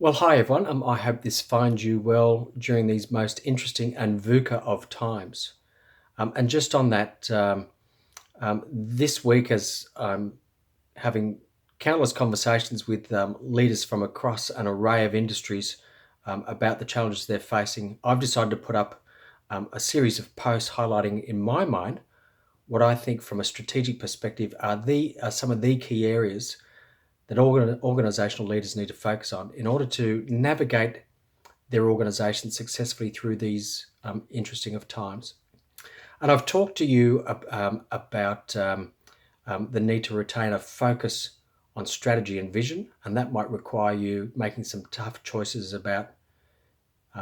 Well, hi everyone. I hope this finds you well during these most interesting and VUCA of times. And just on that, this week, as I'm having countless conversations with leaders from across an array of industries about the challenges they're facing, I've decided to put up a series of posts highlighting, in my mind, what I think from a strategic perspective are some of the key areas that organizational leaders need to focus on in order to navigate their organization successfully through these interesting of times. And I've talked to you about the need to retain a focus on strategy and vision, and that might require you making some tough choices about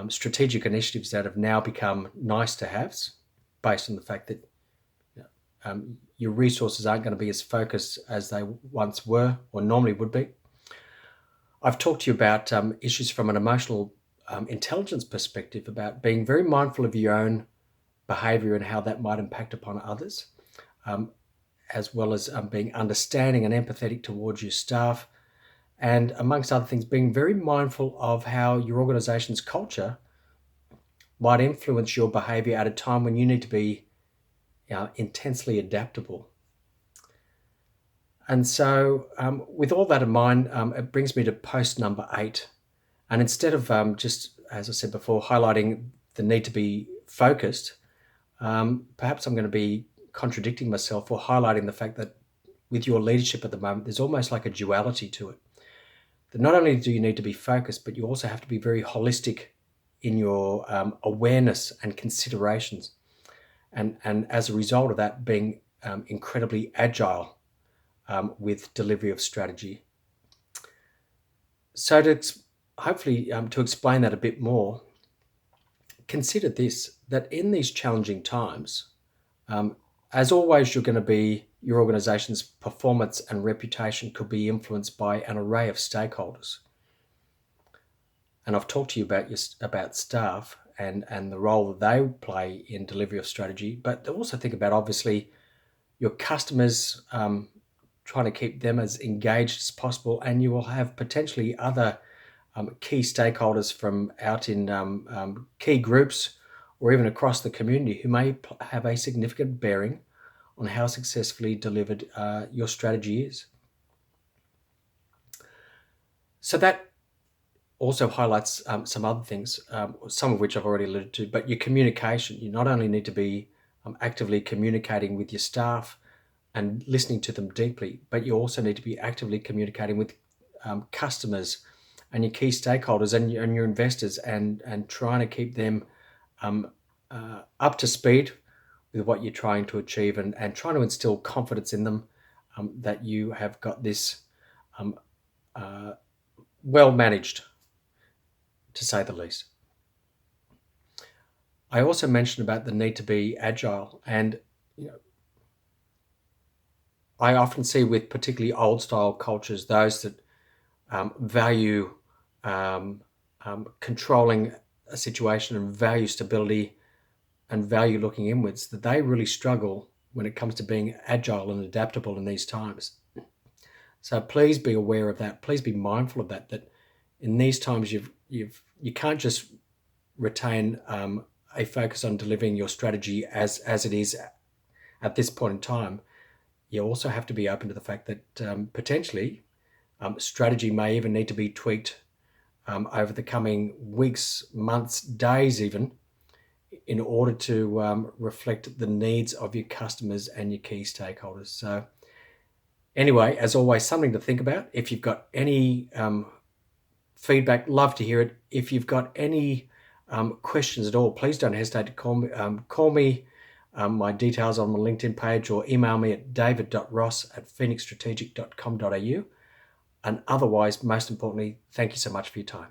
strategic initiatives that have now become nice to haves based on the fact that your resources aren't going to be as focused as they once were or normally would be. I've talked to you about issues from an emotional intelligence perspective, about being very mindful of your own behavior and how that might impact upon others, as well as being understanding and empathetic towards your staff, and amongst other things, being very mindful of how your organization's culture might influence your behavior at a time when you need to be intensely adaptable. And so with all that in mind, it brings me to post number 8. And instead of just, as I said before, highlighting the need to be focused, perhaps I'm going to be contradicting myself or highlighting the fact that with your leadership at the moment, there's almost like a duality to it. That not only do you need to be focused, but you also have to be very holistic in your awareness and considerations. And as a result of that, being incredibly agile with delivery of strategy. So hopefully to explain that a bit more, consider this, that in these challenging times, as always, your organization's performance and reputation could be influenced by an array of stakeholders. And I've talked to you about staff and the role that they play in delivery of strategy, but also think about, obviously, your customers, trying to keep them as engaged as possible, and you will have potentially other key stakeholders from out in key groups or even across the community who may have a significant bearing on how successfully delivered your strategy is. So that also highlights some other things, some of which I've already alluded to, but your communication. You not only need to be actively communicating with your staff and listening to them deeply, but you also need to be actively communicating with customers and your key stakeholders and your investors, and trying to keep them up to speed with what you're trying to achieve, and trying to instill confidence in them that you have got this well managed, to say the least. I also mentioned about the need to be agile, and I often see with particularly old style cultures, those that value controlling a situation and value stability and value looking inwards, that they really struggle when it comes to being agile and adaptable in these times. So please be aware of that. Please be mindful of that. That in these times, you can't just retain a focus on delivering your strategy as it is at this point in time. You also have to be open to the fact that potentially strategy may even need to be tweaked over the coming weeks, months, days even, in order to reflect the needs of your customers and your key stakeholders. So anyway, as always, something to think about. If you've got any feedback, love to hear it. If you've got any questions at all, please don't hesitate to call me. My details on my LinkedIn page, or email me at david.ross@phoenixstrategic.com.au. And otherwise, most importantly, thank you so much for your time.